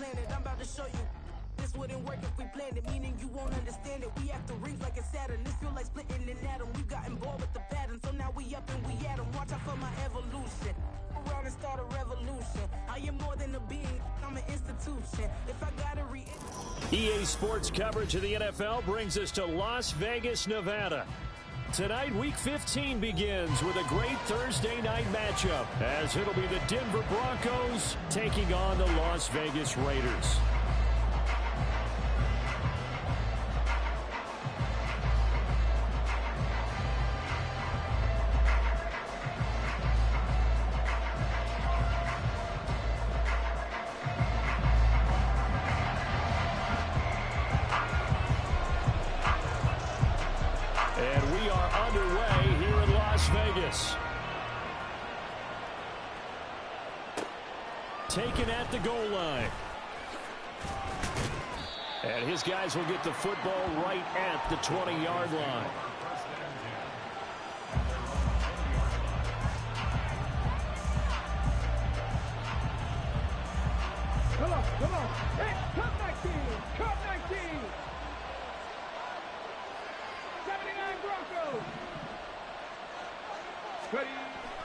planet. I'm about to show you. This wouldn't work if we planned it, meaning you won't understand it. We have to rings like a Saturn. This feel like splitting an atom. You got involved with the pattern, so now we up and we at 'em. Watch out for my evolution. Around and start a revolution. I am more than a being. I'm an institution. If I gotta EA Sports coverage of the NFL brings us to Las Vegas, Nevada. Tonight, Week 15 begins with a great Thursday night matchup, as it'll be the Denver Broncos taking on the Las Vegas Raiders. Taken at the goal line. And his guys will get the football right at the 20-yard line. Come on. Hey, cut 19. Cut 19. 79 Broncos. Ready.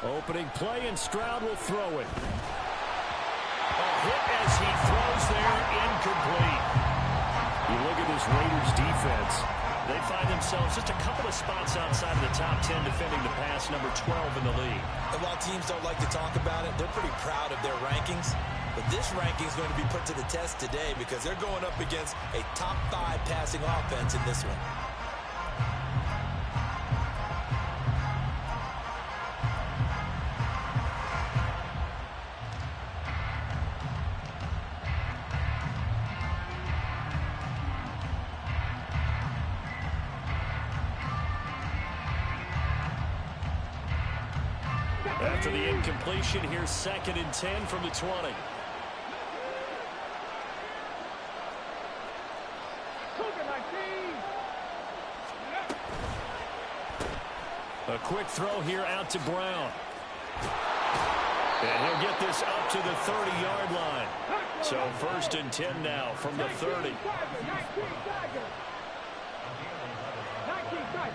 Opening play, and Stroud will throw it. A hit as he throws there, incomplete. You look at this Raiders defense. They find themselves just a couple of spots outside of the top 10 defending the pass, number 12 in the league. And while teams don't like to talk about it, they're pretty proud of their rankings. But this ranking is going to be put to the test today because they're going up against a top 5 passing offense in this one. After the incompletion, here's 2nd and 10 from the 20. A quick throw here out to Brown. And he'll get this up to the 30-yard line. So 1st and 10 now from the 30. 19 tight.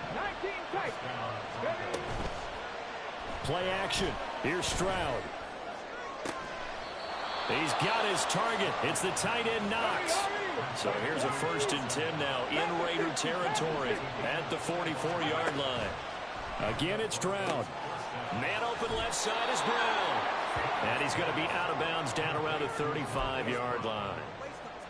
Play action. Here's Stroud. He's got his target. It's the tight end Knox. So here's a 1st and 10 now in Raider territory at the 44-yard line. Again, it's Stroud. Man open left side is Brown. And he's going to be out of bounds down around the 35-yard line.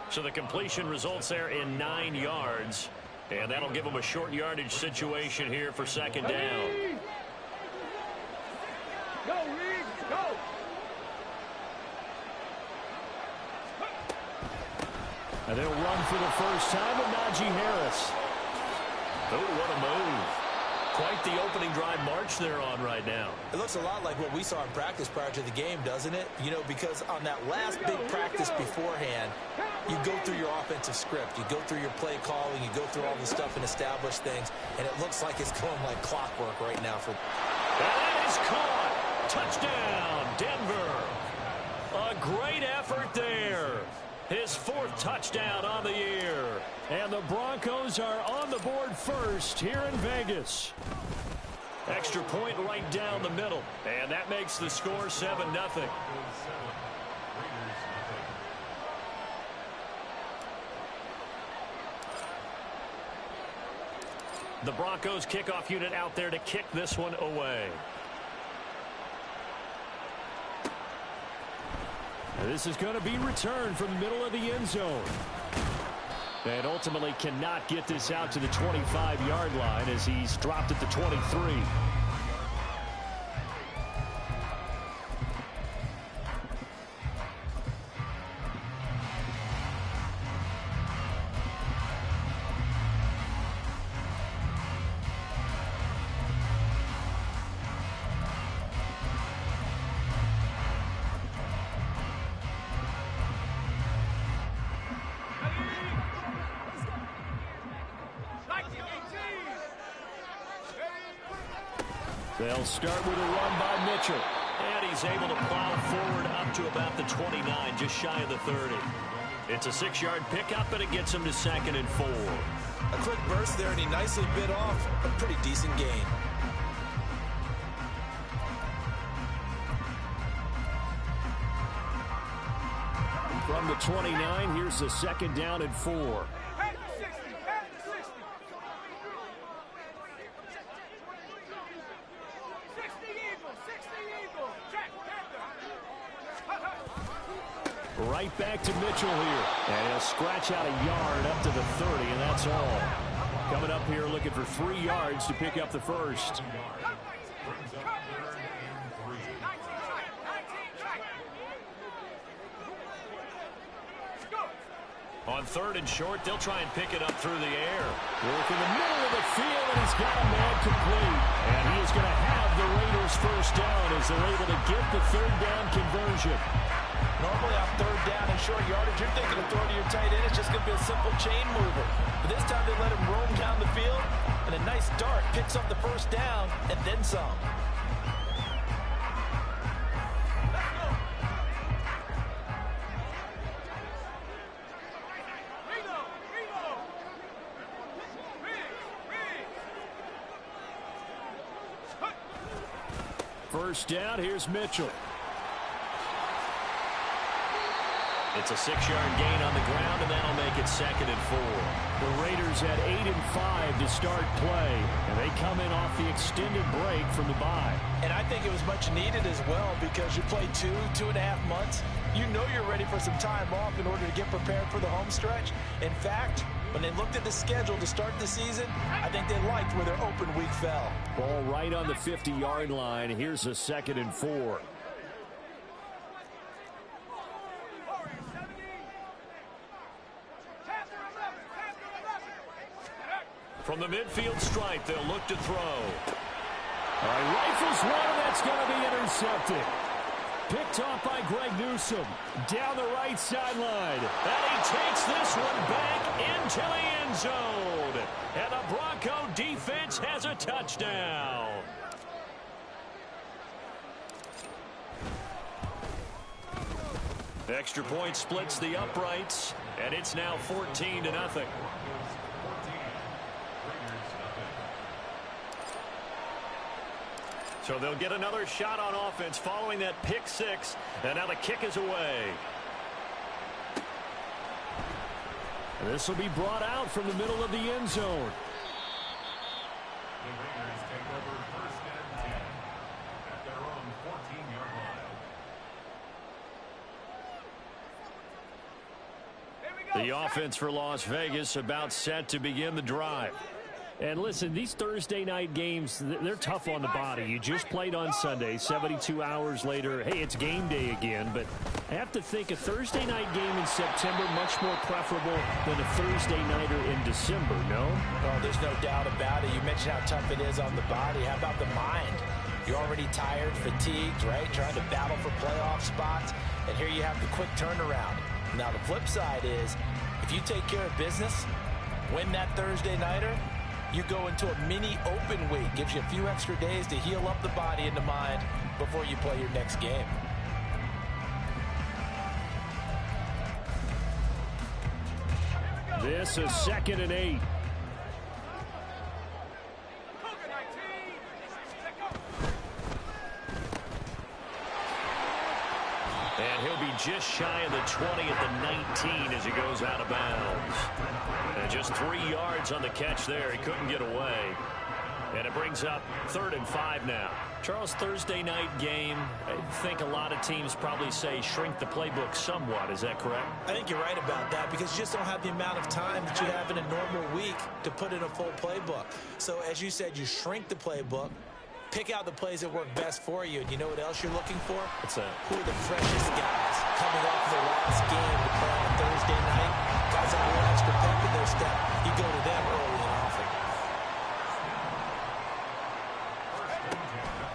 So the completion results there in 9 yards. And that'll give him a short yardage situation here for 2nd down. Go, Reed, go! And they'll run for the first time with Najee Harris. Oh, what a move. Quite the opening drive march they're on right now. It looks a lot like what we saw in practice prior to the game, doesn't it? You know, because on that last big practice beforehand, you go through your offensive script. You go through your play calling. You go through all the stuff and establish things. And it looks like it's going like clockwork right now. That is caught. Touchdown, Denver. A great effort there. His 4th touchdown on the year. And the Broncos are on the board first here in Vegas. Extra point right down the middle. And that makes the score 7-0. The Broncos kickoff unit out there to kick this one away. This is going to be returned from the middle of the end zone. And ultimately cannot get this out to the 25-yard line as he's dropped at the 23. They'll start with a run by Mitchell. And he's able to plow forward up to about the 29, just shy of the 30. It's a 6-yard pickup, and it gets him to 2nd and 4. A quick burst there, and he nicely bit off a pretty decent gain. From the 29, here's the 2nd down and 4. Right back to Mitchell here. And he'll scratch out a yard up to the 30, and that's all. Coming up here looking for 3 yards to pick up the first. On 3rd and short, they'll try and pick it up through the air. Work in the middle of the field, and he's got a man complete. And he is going to have the Raiders first down as they're able to get the 3rd down conversion. Normally on 3rd down and short yardage, you're thinking of throwing to your tight end. It's just going to be a simple chain mover. But this time they let him roam down the field, and a nice dart picks up the first down and then some. First down, here's Mitchell. It's a 6-yard gain on the ground, and that'll make it 2nd and 4. The Raiders had 8 and 5 to start play, and they come in off the extended break from the bye. And I think it was much needed as well because you play 2.5 months. You know you're ready for some time off in order to get prepared for the home stretch. In fact, when they looked at the schedule to start the season, I think they liked where their open week fell. Ball right on the 50-yard line. Here's a 2nd and 4. From the midfield stripe, they'll look to throw. All right, rifles one, and that's going to be intercepted. Picked off by Greg Newsome down the right sideline. And he takes this one back into the end zone. And the Bronco defense has a touchdown. Extra point splits the uprights, and it's now 14-0. So they'll get another shot on offense following that pick 6. And now the kick is away. And this will be brought out from the middle of the end zone. The Raiders take over 1st and 10 at their own 14-yard line. The offense for Las Vegas about set to begin the drive. And listen, these Thursday night games, they're tough on the body. You just played on Sunday, 72 hours later. Hey, it's game day again. But I have to think a Thursday night game in September much more preferable than a Thursday nighter in December, no? Oh, there's no doubt about it. You mentioned how tough it is on the body. How about the mind? You're already tired, fatigued, right? Trying to battle for playoff spots. And here you have the quick turnaround. Now, the flip side is if you take care of business, win that Thursday nighter, you go into a mini open week. Gives you a few extra days to heal up the body and the mind before you play your next game. This is 2nd and 8. And he'll be just shy of the 20 at the 19 as he goes out of bounds. And just 3 yards on the catch there. He couldn't get away. And it brings up 3rd and 5 now. Charles, Thursday night game, I think a lot of teams probably say shrink the playbook somewhat. Is that correct? I think you're right about that because you just don't have the amount of time that you have in a normal week to put in a full playbook. So as you said, you shrink the playbook, pick out the plays that work best for you. And you know what else you're looking for? What's that? Who are the freshest guys coming off their last game to play on Thursday night? Guys have a little extra pep in their step. You go to them early and often.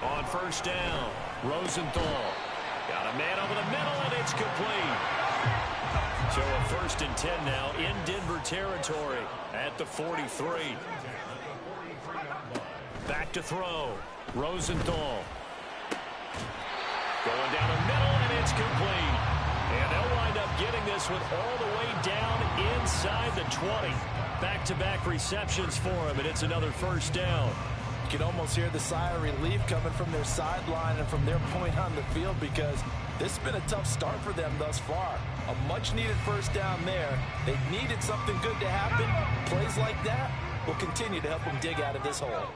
On 1st down, Rosenthal. Got a man over the middle, and it's complete. So a 1st and 10 now in Denver territory at the 43. Back to throw. Rosenthal. Going down the middle, and it's complete. And they'll wind up getting this one all the way down inside the 20. Back-to-back receptions for him, and it's another first down. You can almost hear the sigh of relief coming from their sideline and from their point on the field, because this has been a tough start for them thus far. A much-needed first down there. They needed something good to happen. Plays like that will continue to help them dig out of this hole.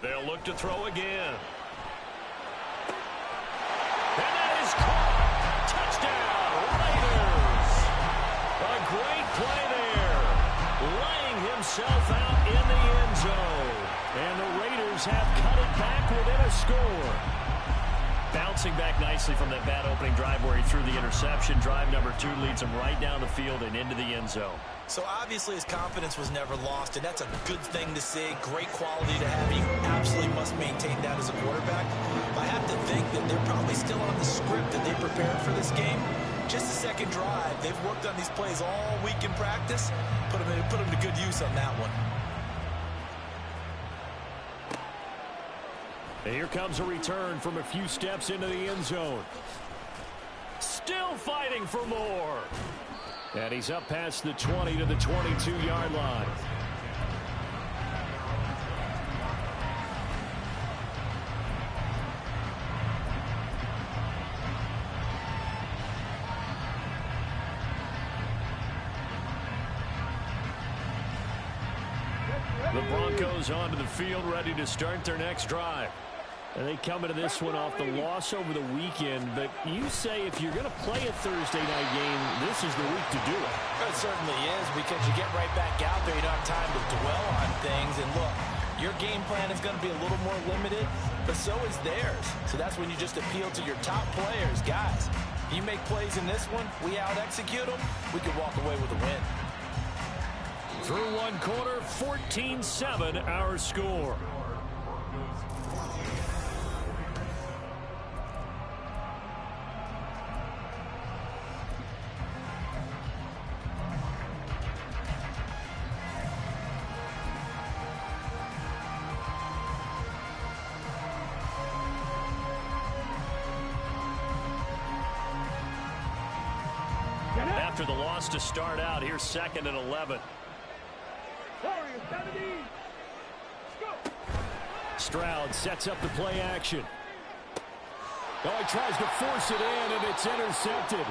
They'll look to throw again. And that is caught. Touchdown, Raiders. A great play there. Laying himself out in the end zone. And the Raiders have cut it back within a score. Bouncing back nicely from that bad opening drive where he threw the interception. Drive number 2 leads him right down the field and into the end zone. So obviously his confidence was never lost, and that's a good thing to see. Great quality to have. You absolutely must maintain that as a quarterback. I have to think that they're probably still on the script that they prepared for this game. Just the second drive. They've worked on these plays all week in practice. Put them to good use on that one. Here comes a return from a few steps into the end zone. Still fighting for more. And he's up past the 20 to the 22-yard line. The Broncos onto the field, ready to start their next drive. And they come into this one off the loss over the weekend. But you say if you're going to play a Thursday night game, this is the week to do it. It certainly is, because you get right back out there. You don't have time to dwell on things. And look, your game plan is going to be a little more limited, but so is theirs. So that's when you just appeal to your top players. Guys, if you make plays in this one, we out-execute them, we can walk away with a win. Through one quarter, 14-7 our score. After the loss to start out, here's 2nd and 11. Stroud sets up the play action. Oh, he tries to force it in, and it's intercepted.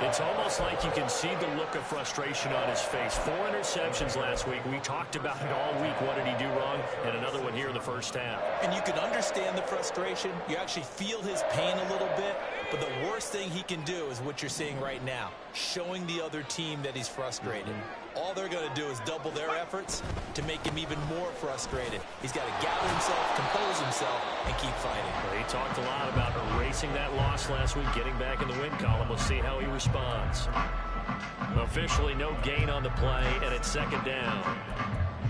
It's almost like you can see the look of frustration on his face. 4 interceptions last week. We talked about it all week. What did he do wrong? And another one here in the first half. And you can understand the frustration. You actually feel his pain a little bit. But the worst thing he can do is what you're seeing right now, showing the other team that he's frustrated. All they're going to do is double their efforts to make him even more frustrated. He's got to gather himself, compose himself, and keep fighting. Well, he talked a lot about erasing that loss last week, getting back in the win column. We'll see how he responds. Officially no gain on the play, and it's 2nd down.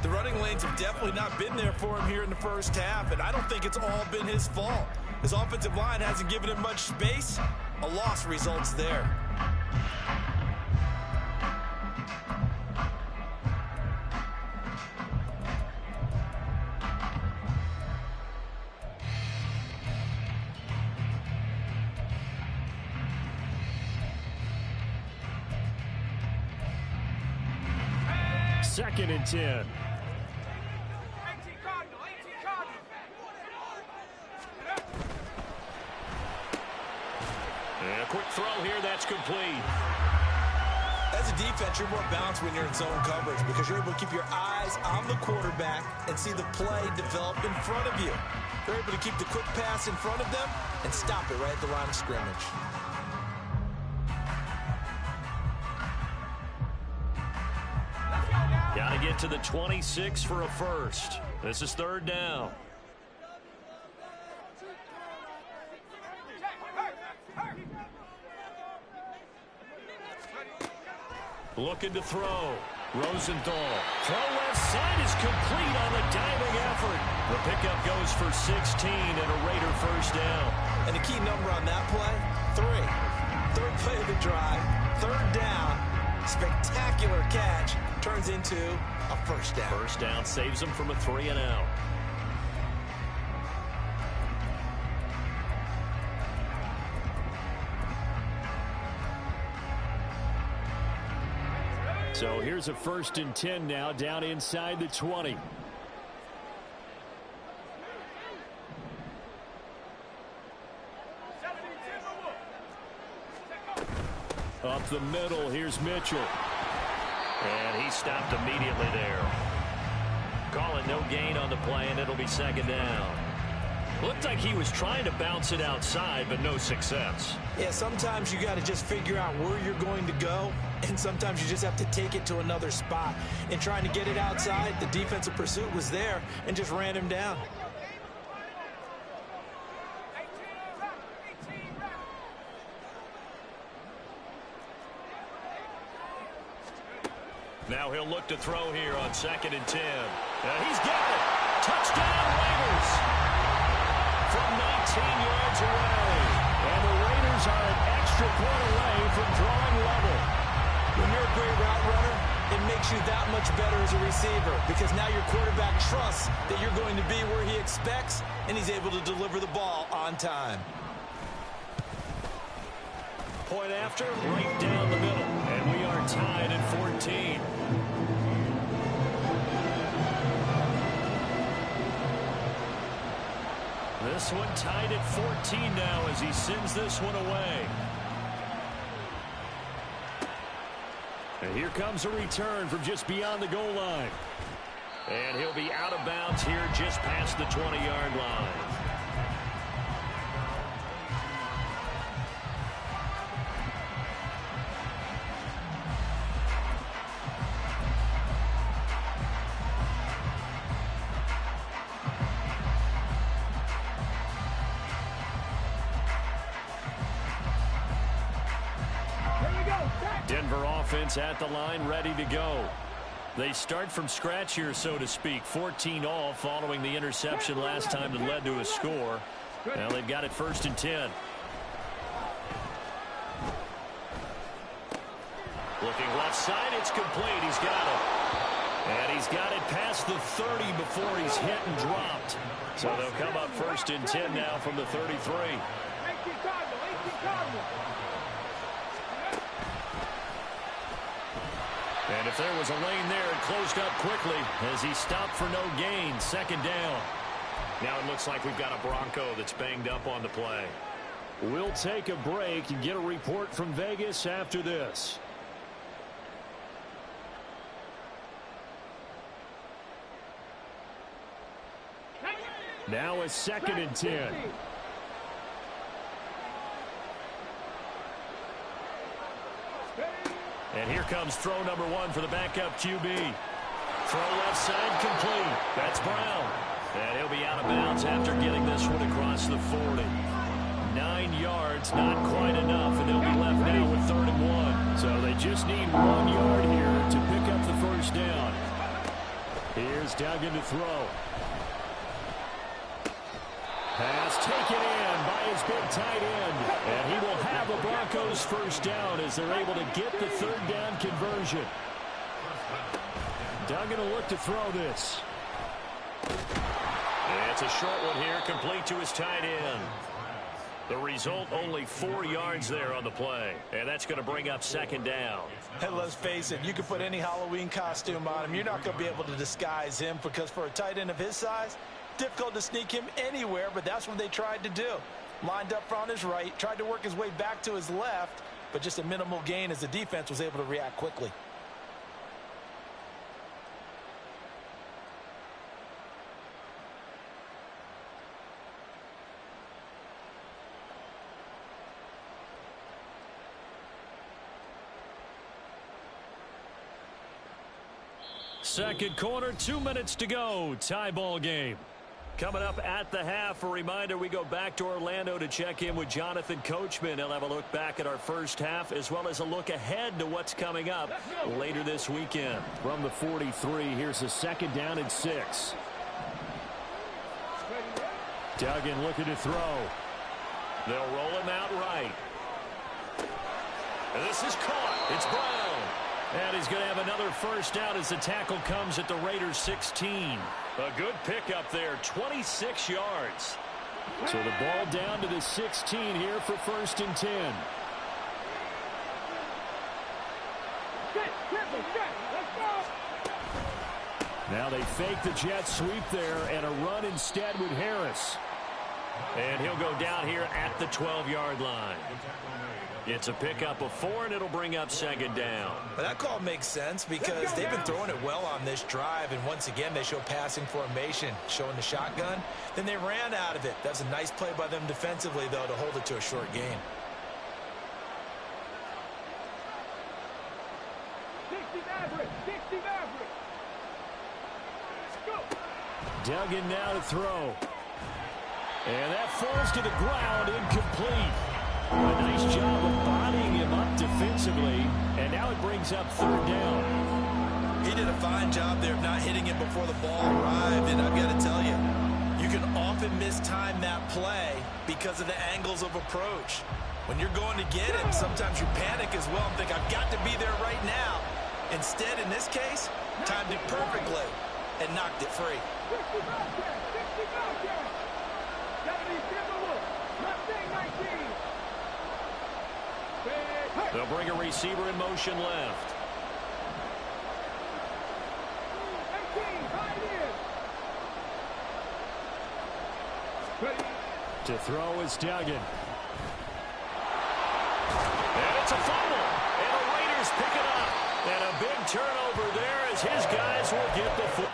The running lanes have definitely not been there for him here in the first half, and I don't think it's all been his fault. His offensive line hasn't given him much space. A loss results there. Second and 10. And a quick throw here, that's complete. As a defense, you're more balanced when you're in zone coverage because you're able to keep your eyes on the quarterback and see the play develop in front of you. They're able to keep the quick pass in front of them and stop it right at the line of scrimmage. Got to get to the 26 for a first. This is 3rd down. Looking to throw. Rosenthal. Throw left side is complete on the diving effort. The pickup goes for 16 and a Raider first down. And the key number on that play, 3. Third play of the drive, 3rd down. Spectacular catch. turns into a first down. First down saves them from a 3-and-out. So here's a 1st and 10 now, down inside the 20. Up the middle, here's Mitchell. And he stopped immediately there. Call it no gain on the play, and it'll be 2nd down. Looked like he was trying to bounce it outside, but no success. Yeah, sometimes you got to just figure out where you're going to go, and sometimes you just have to take it to another spot. In trying to get it outside, the defensive pursuit was there and just ran him down. Now he'll look to throw here on 2nd and 10. He's got it. Touchdown, Raiders. From 19 yards away. And the Raiders are an extra point away from drawing level. When you're a great route runner, it makes you that much better as a receiver because now your quarterback trusts that you're going to be where he expects, and he's able to deliver the ball on time. Point after, right down the middle. And we are tied at 14. This one tied at 14 now as he sends this one away. And here comes a return from just beyond the goal line. And he'll be out of bounds here just past the 20-yard line. Denver offense at the line, ready to go. They start from scratch here, so to speak. 14 all following the interception last time that led to a score. Now they've got it 1st and 10. Looking left side, it's complete. He's got it. And he's got it past the 30 before he's hit and dropped. So they'll come up 1st and 10 now from the 33. And if there was a lane there, it closed up quickly as he stopped for no gain. 2nd down. Now it looks like we've got a Bronco that's banged up on the play. We'll take a break and get a report from Vegas after this. Now a 2nd and 10. And here comes throw number 1 for the backup QB. Throw left side complete. That's Brown. And he'll be out of bounds after getting this one across the 40. 9 yards, not quite enough, and they'll be left now with 3rd and 1. So they just need 1 yard here to pick up the 1st down. Here's Duggan to throw. Pass taken in by his big tight end. And he will have the Broncos 1st down as they're able to get the 3rd down conversion. Duggan will look to throw this. And it's a short one here, complete to his tight end. The result, only 4 yards there on the play. And that's going to bring up 2nd down. And let's face it, you can put any Halloween costume on him. You're not going to be able to disguise him because for a tight end of his size, difficult to sneak him anywhere, but that's what they tried to do. Lined up on his right, tried to work his way back to his left, but just a minimal gain as the defense was able to react quickly. Second quarter, 2 minutes to go. Tie ball game. Coming up at the half, a reminder, we go back to Orlando to check in with Jonathan Coachman. He'll have a look back at our first half as well as a look ahead to what's coming up later this weekend. From the 43, here's a 2nd down and 6. Duggan looking to throw. They'll roll him out right. And this is caught. It's Brown. And he's going to have another first down as the tackle comes at the Raiders' 16. A good pickup there, 26 yards. So the ball down to the 16 here for 1st and 10. Now they fake the jet sweep there and a run instead with Harris. And he'll go down here at the 12-yard line. It's a pickup of 4, and it'll bring up 2nd down. But that call makes sense because they've been throwing it well on this drive, and once again they show passing formation, showing the shotgun. Then they ran out of it. That's a nice play by them defensively, though, to hold it to a short game. 60 average. Duggan now to throw. And that falls to the ground, incomplete. A nice job of bodying him up defensively, and now it brings up 3rd down. He did a fine job there of not hitting it before the ball arrived, and I've got to tell you, you can often mistime that play because of the angles of approach. When you're going to get him, sometimes you panic as well and think, I've got to be there right now. Instead, in this case, timed it perfectly and knocked it free. 60 back there. Gotta be similar. Left thing 19. They'll bring a receiver in motion left. 18, right in. Ready. To throw is Duggan. And it's a fumble. And the Raiders pick it up. And a big turnover there as his guys will get the foot.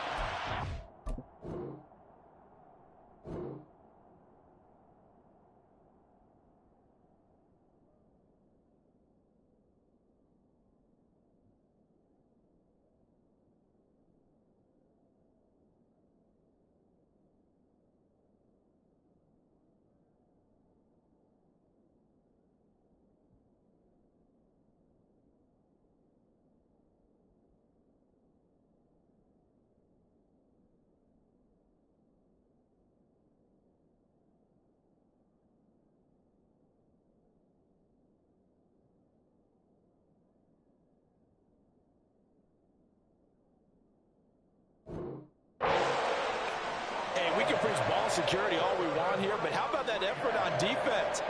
Ball security all we want here, but how about that effort on defense?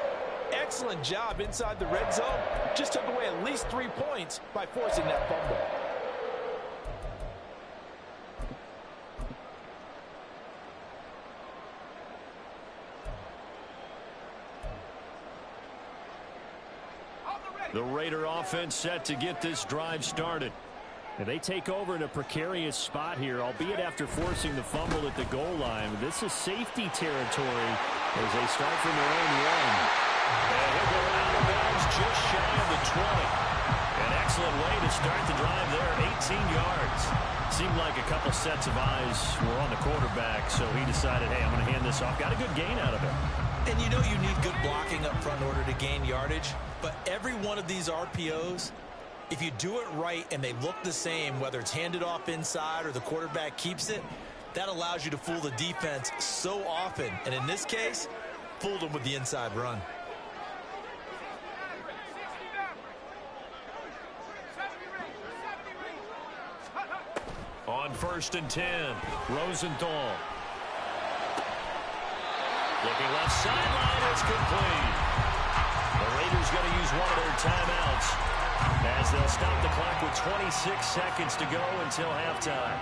Excellent job inside the red zone. Just took away at least 3 points by forcing that fumble. The Raider offense set to get this drive started. And they take over in a precarious spot here, albeit after forcing the fumble at the goal line. This is safety territory as they start from their own one. And he'll go out of bounds just shy of the 20. An excellent way to start the drive there, 18 yards. Seemed like a couple sets of eyes were on the quarterback, so he decided, hey, I'm going to hand this off. Got a good gain out of it. And you know you need good blocking up front in order to gain yardage, but every one of these RPOs, if you do it right and they look the same, whether it's handed off inside or the quarterback keeps it, that allows you to fool the defense so often. And in this case, fooled them with the inside run. On 1st and 10, Rosenthal. Looking left sideline, it's complete. The Raiders going to use one of their timeouts as they'll stop the clock with 26 seconds to go until halftime.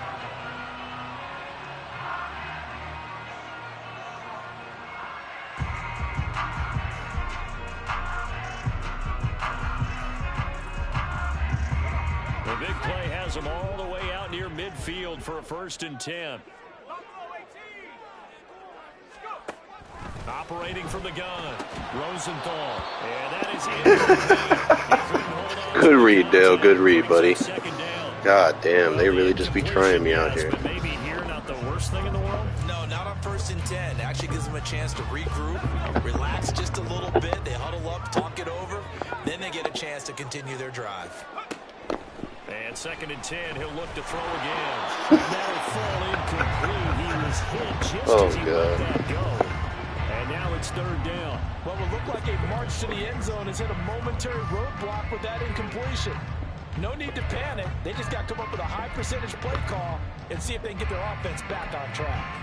The big play has them all the way out near midfield for a 1st and 10. Operating from the gun, Rosenthal, and that is it. Good read, Dale. Good read, buddy. God damn, they really just be trying me out here. Maybe here, not the worst thing in the world. No, not on 1st and 10. Actually gives them a chance to regroup, relax just a little bit. They huddle up, talk it over, then they get a chance to continue their drive. And 2nd and 10, he'll look to throw again. That'll fall incomplete. He was hit just as he let that go. And now it's 3rd down. What will look like a march to the end zone has hit a momentary roadblock with that incompletion. No need to panic. They just got to come up with a high percentage play call and see if they can get their offense back on track.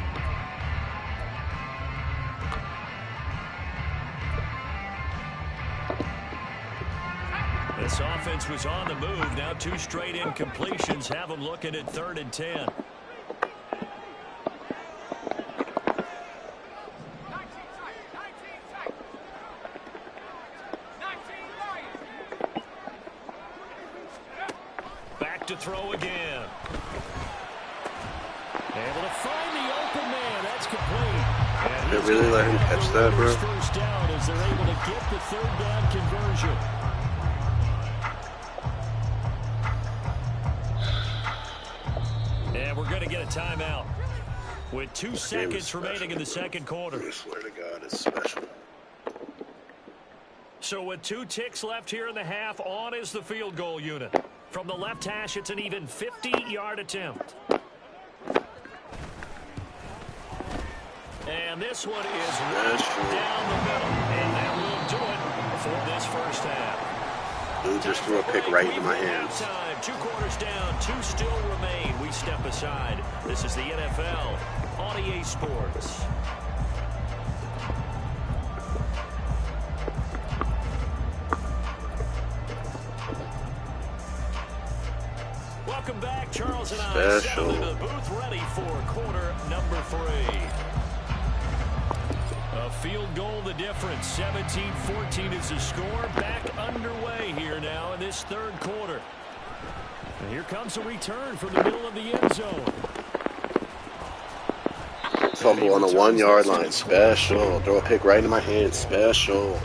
This offense was on the move. Now 2 straight incompletions have them looking at 3rd and 10. Back to throw again. Able to find the open man. That's complete. Did they really let him catch that, bro? First down as they're able to get the 3rd down conversion. And we're going to get a timeout with 2 seconds remaining in the second quarter. I swear to God, it's special. So with 2 ticks left here in the half, on is the field goal unit. From the left hash, it's an even 50-yard attempt. And this one is right down the middle. And that will do it for this first half. Dude just threw a pick right into my hands. 2 quarters down, 2 still remain. We step aside. This is the NFL on EA Sports. Welcome back, Charles and I settled into the booth, ready for quarter number 3. A field goal the difference. 17-14 is the score. Back underway here now in this 3rd quarter. And here comes a return from the middle of the end zone. Fumble on the 1-yard line. Special. Throw a pick right into my hand. Special.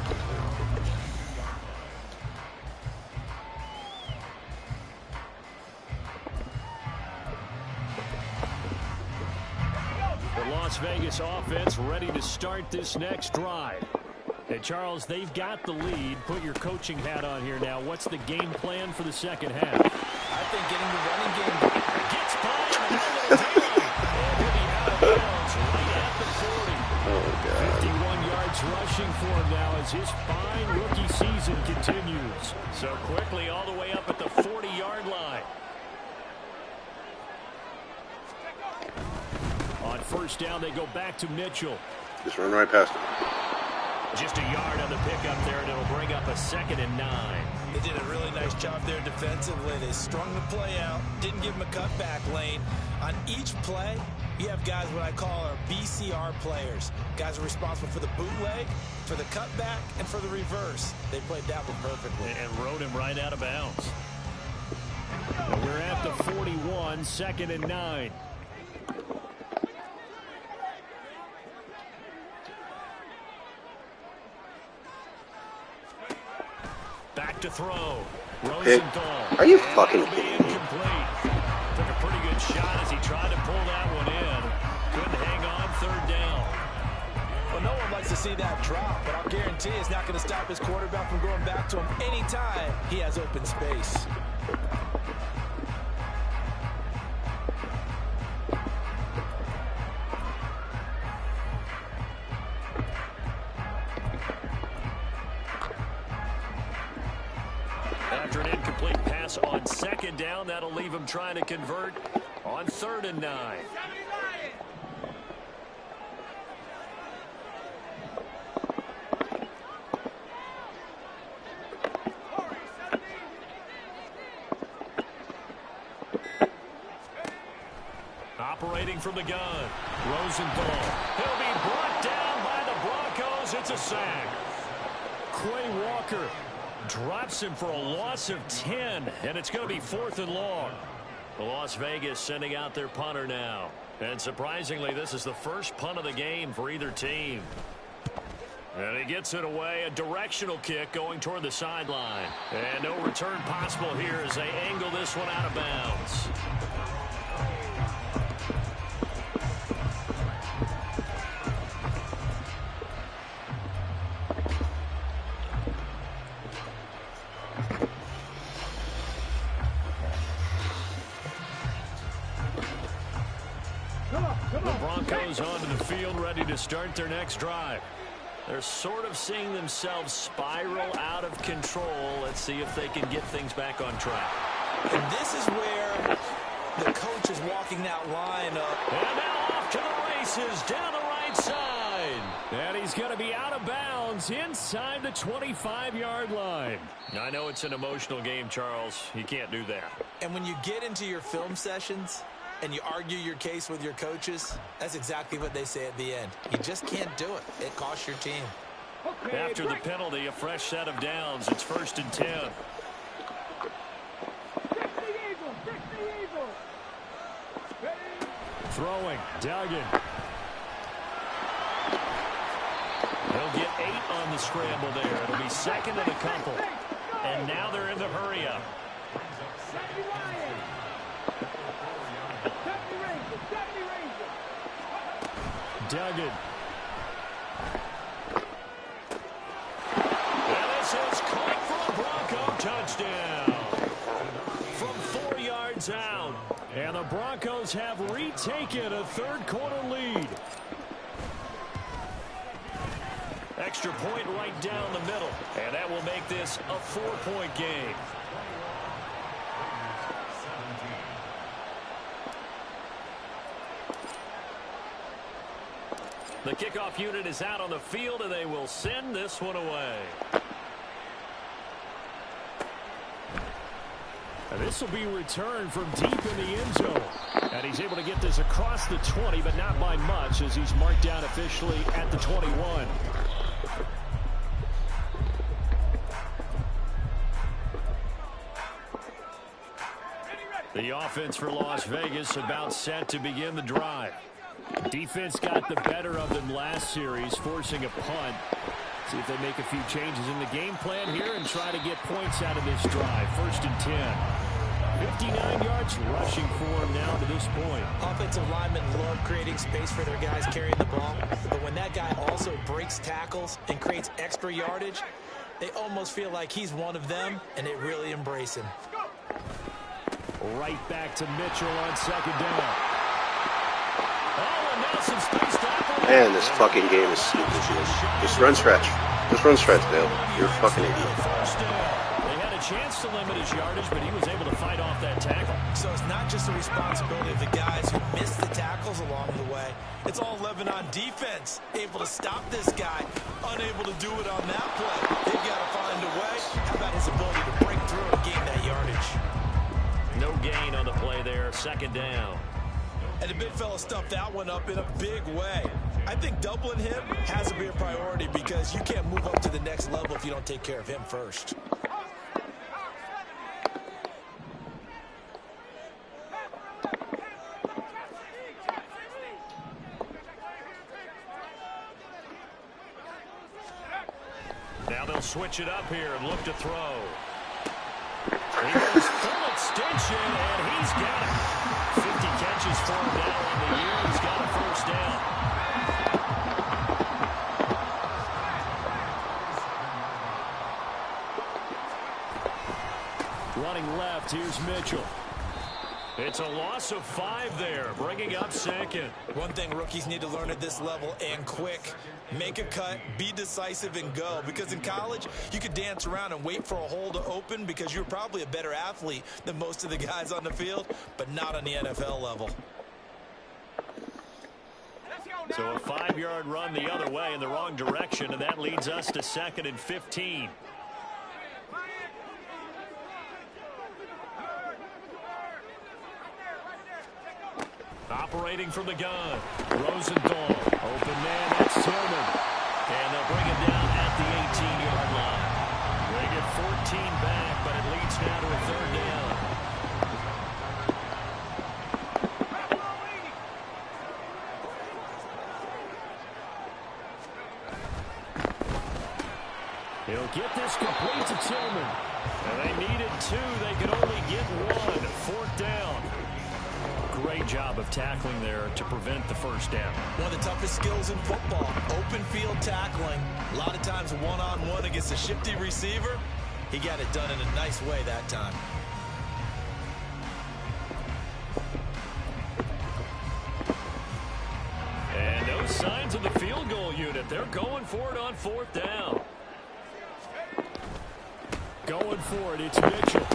The Las Vegas offense ready to start this next drive. And Charles, they've got the lead. Put your coaching hat on here now. What's the game plan for the second half? I think getting the running game gets by and he'll be out of bounds right at the 40. Oh, God. 51 yards rushing for him now as his fine rookie season continues. So quickly all the way up at the 40-yard line. On first down, they go back to Mitchell. Just run right past him. Just a yard on the pickup there, and it'll bring up a 2nd and 9. They did a really nice job there defensively. They strung the play out, didn't give him a cutback lane. On each play, you have guys what I call our BCR players. Guys are responsible for the bootleg, for the cutback, and for the reverse. They played that one perfectly. And rode him right out of bounds. And we're at the 41, 2nd and 9. Back to throw. Rosenthal. Are you fucking kidding me? Took a pretty good shot as he tried to pull that one in. Couldn't hang on 3rd down. Well, no one likes to see that drop, but I'll guarantee it's not going to stop his quarterback from going back to him anytime he has open space. After an incomplete pass on 2nd down, that'll leave him trying to convert on 3rd and 9. Operating from the gun, Rosenthal. He'll be brought down by the Broncos. It's a sack. Quay Walker drops him for a loss of 10, and it's going to be 4th and long. Las Vegas sending out their punter now. And surprisingly, this is the first punt of the game for either team. And he gets it away, a directional kick going toward the sideline. And no return possible here as they angle this one out of bounds. The Broncos onto the field, ready to start their next drive. They're sort of seeing themselves spiral out of control. Let's see if they can get things back on track. And this is where the coach is walking that line up. And now off to the races down the right side. And he's going to be out of bounds inside the 25-yard line. I know it's an emotional game, Charles. You can't do that. And when you get into your film sessions and you argue your case with your coaches, that's exactly what they say at the end. You just can't do it. It costs your team. Okay, After the penalty, a fresh set of downs. It's 1st and 10. Throwing, Duggan. He'll get 8 on the scramble there. It'll be 2nd and a couple. And now they're in the hurry-up. Duggan. And this is caught for a Bronco touchdown. From 4 yards out. And the Broncos have retaken a third-quarter lead. Extra point right down the middle. And that will make this a 4-point game. The kickoff unit is out on the field, and they will send this one away. And this will be returned from deep in the end zone. And he's able to get this across the 20, but not by much, as he's marked down officially at the 21. The offense for Las Vegas about set to begin the drive. Defense got the better of them last series, forcing a punt. See if they make a few changes in the game plan here and try to get points out of this drive. 1st and 10. 59 yards rushing for him now to this point. Offensive linemen love creating space for their guys carrying the ball. But when that guy also breaks tackles and creates extra yardage, they almost feel like he's one of them, and they really embrace him. Right back to Mitchell on 2nd down. Oh, and now some space tackle. Man, this fucking game is stupid. Just run stretch. Just run stretch, Dale. You're a fucking idiot. They had a chance to limit his yardage, but he was able to fight off that tackle. So it's not just the responsibility of the guys who missed the tackles along the way. It's all 11 on defense. Able to stop this guy. Unable to do it on that play. They've got to find a way. How about his ability to break through and gain that yardage? No gain on the play there. 2nd down. And the big fella stuffed that one up in a big way. I think doubling him has to be a priority because you can't move up to the next level if you don't take care of him first. Now they'll switch it up here and look to throw. He goes full extension, and he's got it. 50 catches for him now on the year. He's got a 1st down. Running left, here's Mitchell. It's a loss of 5 there, bringing up 2nd. One thing rookies need to learn at this level, and quick. Make a cut, be decisive, and go. Because in college, you could dance around and wait for a hole to open because you're probably a better athlete than most of the guys on the field, but not on the NFL level. So a 5-yard run the other way in the wrong direction, and that leads us to 2nd and 15. Operating from the gun. Rosenthal. Open man. That's Tillman. And they'll bring it down at the 18-yard line. They get 14 back, but it leads now to a 3rd down. He'll get this complete to Tillman. And they needed 2. They could only get 1. 4th down. Great job of tackling there to prevent the 1st down. One of the toughest skills in football, open field tackling. A lot of times one-on-one against a shifty receiver. He got it done in a nice way that time. And no signs of the field goal unit. They're going for it on 4th down. Going for it, it's Mitchell.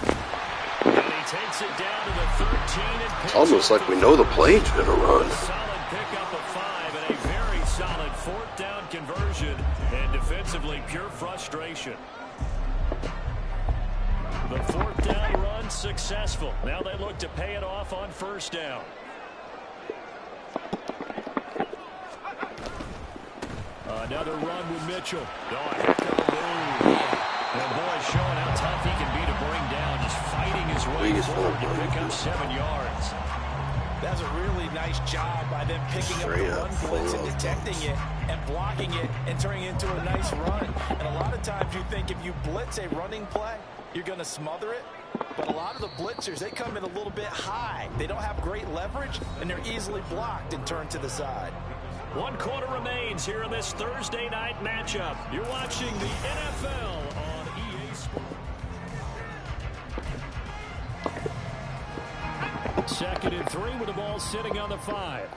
And he takes it down to the 13 and It's almost like we know the play's going to run. Solid pickup of 5 and a very solid 4th down conversion, and defensively pure frustration. The 4th down run successful. Now they look to pay it off on 1st down. Another run with Mitchell. Oh, a heck of a move. And boy, showing how tough he can be to bring down, just fighting his way forward to pick up 7 yards. That's a really nice job by them picking up the run blitz and detecting it and blocking it and turning it into a nice run. And a lot of times you think if you blitz a running play, you're going to smother it. But a lot of the blitzers, they come in a little bit high. They don't have great leverage, and they're easily blocked and turned to the side. 1 quarter remains here in this Thursday night matchup. You're watching the NFL on EA Sports. 2nd and 3 with the ball sitting on the 5.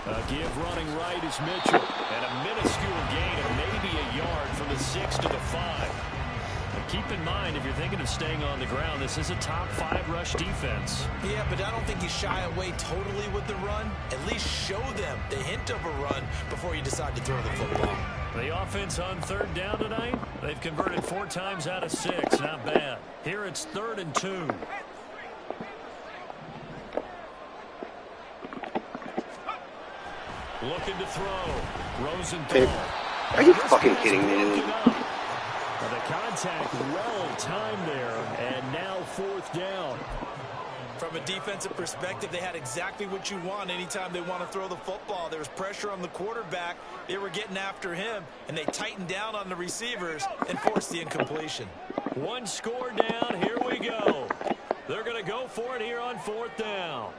A give running right is Mitchell. And a minuscule gain of maybe a yard from the 6 to the 5. Keep in mind, if you're thinking of staying on the ground, this is a top 5 rush defense. Yeah, but I don't think you shy away totally with the run. At least show them the hint of a run before you decide to throw the football. The offense on 3rd down tonight, they've converted 4 times out of 6. Not bad. Here it's 3rd and 2. Looking to throw. Rosenthal. Are you fucking kidding me, dude? The contact well timed there, and now 4th down. From a defensive perspective, they had exactly what you want anytime they want to throw the football. There was pressure on the quarterback. They were getting after him, and they tightened down on the receivers and forced the incompletion. 1 score down. Here we go. They're going to go for it here on 4th down.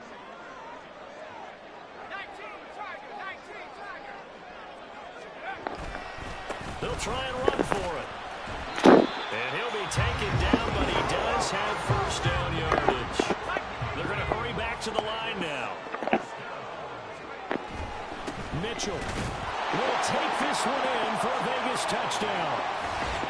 They'll try and run for it. And he'll be taken down, but he does have 1st down yardage. They're going to hurry back to the line now. Mitchell will take this one in for a Vegas touchdown.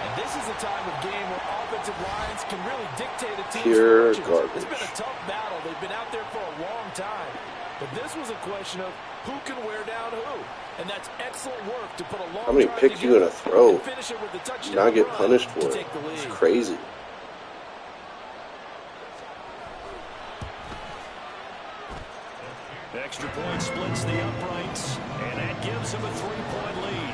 And this is a time of game where offensive lines can really dictate a team's Pure fortunes. garbage. It's been a tough battle. They've been out there for a long time. But this was a question of who can wear down who. And that's excellent work to put a long How many drive picks you gonna throw? and finish it with the touchdown Not get run punished for to it. take the lead. It's crazy. Extra point splits the uprights, and that gives him a 3-point lead.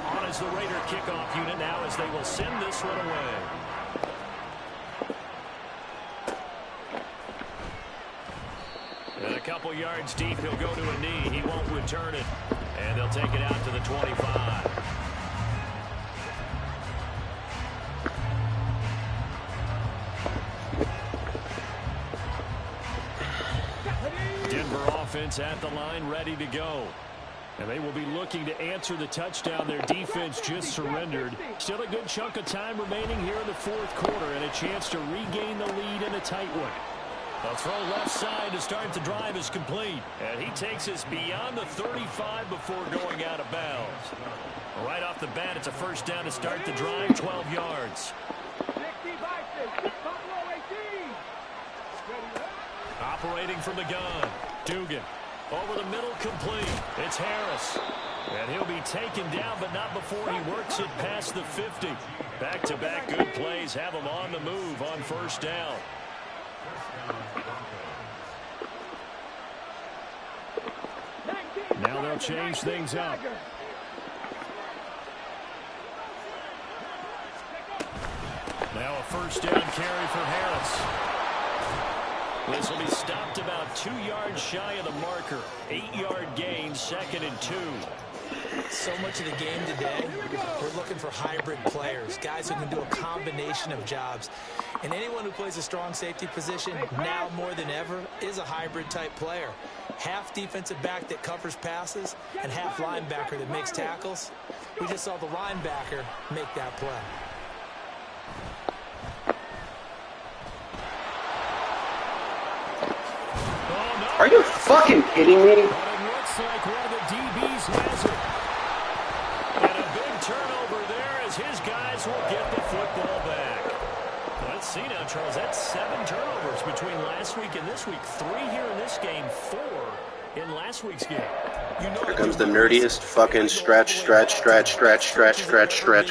On is the Raider kickoff unit now as they will send this one away. And a couple yards deep, he'll go to a knee. He won't return it. And they'll take it out to the 25. Denver offense at the line, ready to go. And they will be looking to answer the touchdown their defense just surrendered. Still a good chunk of time remaining here in the 4th quarter, and a chance to regain the lead in a tight one. A throw left side to start the drive is complete. And he takes us beyond the 35 before going out of bounds. Right off the bat, it's a 1st down to start the drive, 12 yards. Operating from the gun, Dugan. Over the middle, complete. It's Harris. And he'll be taken down, but not before he works it past the 50. Back-to-back good plays have him on the move on 1st down. Now they'll change things up. Now a 1st down carry for Harris. This will be stopped about 2 yards shy of the marker. 8-yard gain, 2nd and 2. So much of the game today, we're looking for hybrid players, guys who can do a combination of jobs. And anyone who plays a strong safety position, now more than ever, is a hybrid type player. Half defensive back that covers passes and half linebacker that makes tackles. We just saw the linebacker make that play. fucking kidding me? But it looks like one of the DBs has it. And a big turnover there as his guys will get the football back. Let's see now, Charles. That's 7 turnovers between last week and this week. 3 here in this game, 4 in last week's game. Here comes the nerdiest fucking stretch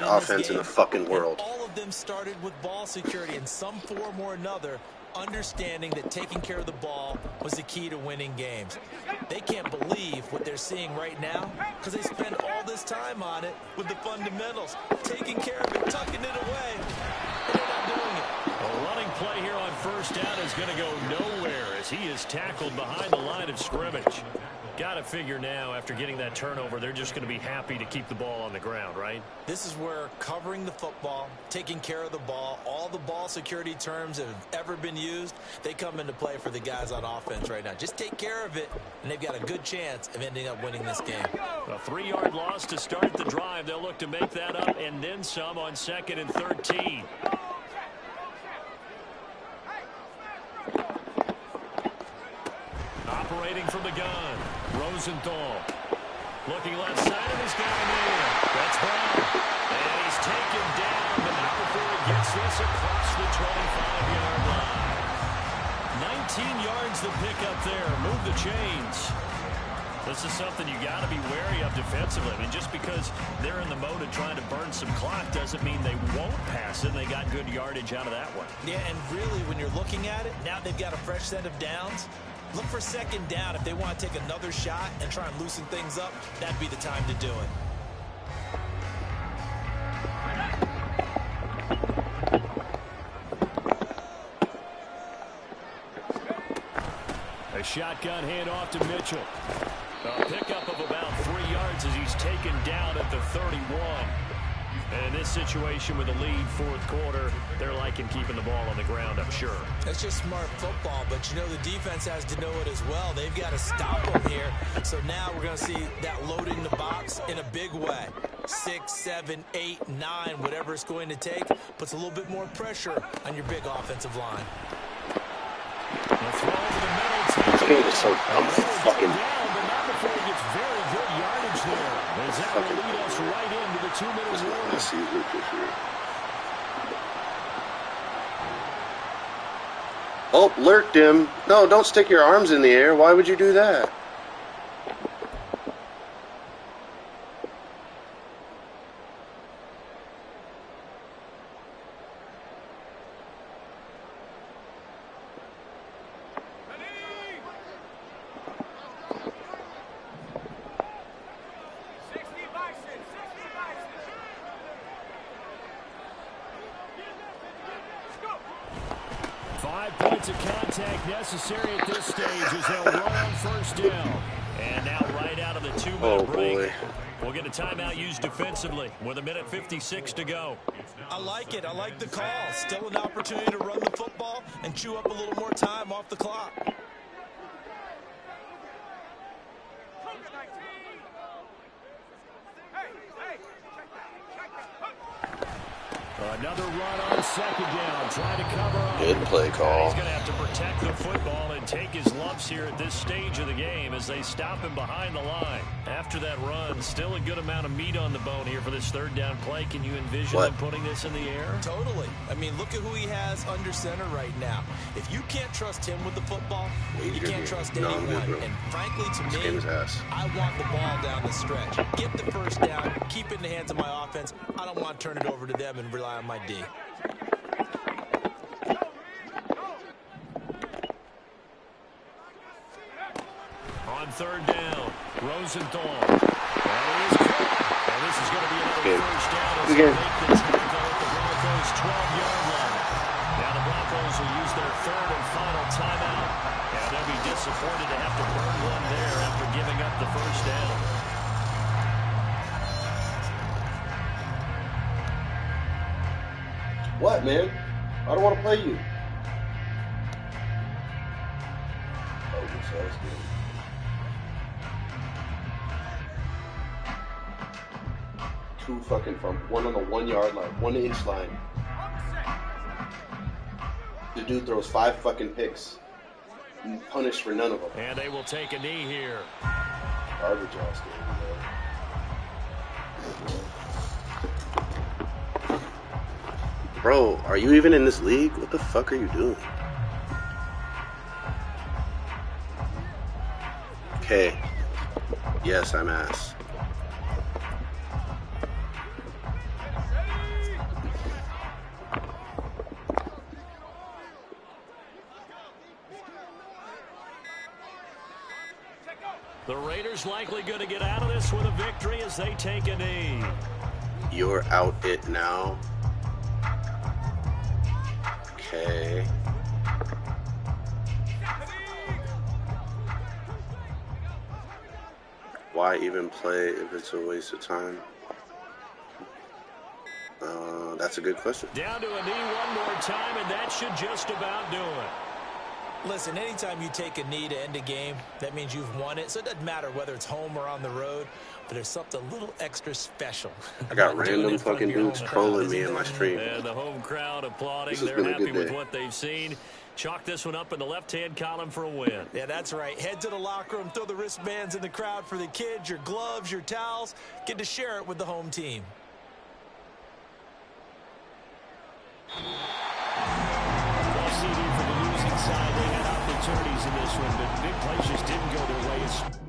offense in the fucking world. All of them started with ball security in some form or another, understanding that taking care of the ball was the key to winning games. They can't believe what they're seeing right now because they spend all this time on it with the fundamentals, taking care of it, tucking it away, and they're not doing it. A running play here on first down is going to go nowhere as he is tackled behind the line of scrimmage. Got to figure now, after getting that turnover, they're just going to be happy to keep the ball on the ground, right? This is where covering the football, taking care of the ball, all the ball security terms that have ever been used, they come into play for the guys on offense right now. Just take care of it, and they've got a good chance of ending up winning this game. A 3-yard loss to start the drive. They'll look to make that up and then some on 2nd and 13. Operating from the gun, Rosenthal. Looking left side, and he's got him in. That's Brown. And he's taken down, but not before he gets this across the 25-yard line. 19 yards to pick up there. Move the chains. This is something you got to be wary of defensively. I mean, just because they're in the mode of trying to burn some clock doesn't mean they won't pass it. And they got good yardage out of that one. Yeah, and really, when you're looking at it, now they've got a fresh set of downs. Look for 2nd down. If they want to take another shot and try and loosen things up, that'd be the time to do it. A shotgun handoff to Mitchell. A pickup of about 3 yards as he's taken down at the 31. And in this situation with a lead, 4th quarter, they're liking keeping the ball on the ground, I'm sure. That's just smart football, but you know the defense has to know it as well. They've got to stop them here. So now we're going to see that loading the box in a big way. 6, 7, 8, 9, whatever it's going to take, puts a little bit more pressure on your big offensive line. The throw over the middle. This game is so dumb. Fucking. But not before he gets very good yardage there. As that will lead us right into the 2-minute warning. Let's see what this here. Oh, lurked him. No, don't stick your arms in the air. Why would you do that? Necessary at this stage as they'll run on first down. And now right out of the 2-minute break. Boy. We'll get a timeout used defensively with 1:56 to go. I like it. I like the call. Still an opportunity to run the football and chew up a little more time off the clock. Another run on 2nd down. Trying to cover up. Good play call. He's going to have to protect the football and take his lumps here at this stage of the game as they stop him behind the line. After that run, still a good amount of meat on the bone here for this 3rd down play. Can you envision them putting this in the air? Totally. I mean, look at who he has under center right now. If you can't trust him with the football, you can't trust anyone. And frankly, to me, I want the ball down the stretch. Get the first down, keep it in the hands of my offense. I don't want to turn it over to them and rely on my D. On 3rd down, Rosenthal. And this is going to be another first down as they make the tackle at the Broncos' 12-yard line. Now the Broncos will use their 3rd and final timeout, and they'll be disappointed to have to burn one there after giving up the first down. What, man? I don't want to play you. Oh, so that's good. Two fucking from one on the 1-yard line, 1-inch line. The dude throws 5 fucking picks. punished for none of them. And they will take a knee here. Garbage ass game, bro. Bro, are you even in this league? What the fuck are you doing? Okay. Yes, I'm ass. The Raiders likely going to get out of this with a victory as they take a knee. You're out it now. Okay. Why even play if it's a waste of time? That's a good question. Down to a knee one more time, and that should just about do it. Listen, anytime you take a knee to end a game, that means you've won it. So it doesn't matter whether it's home or on the road, but there's something a little extra special. I got random fucking dudes trolling me in my stream. And the home crowd applauding. This has They're been a happy good with day. what they've seen. Chalk this one up in the left-hand column for a win. Yeah, that's right. Head to the locker room, throw the wristbands in the crowd for the kids, your gloves, your towels. Get to share it with the home team. Well, CD, for the losing side, they had opportunities in this one, but big plays just didn't go their way.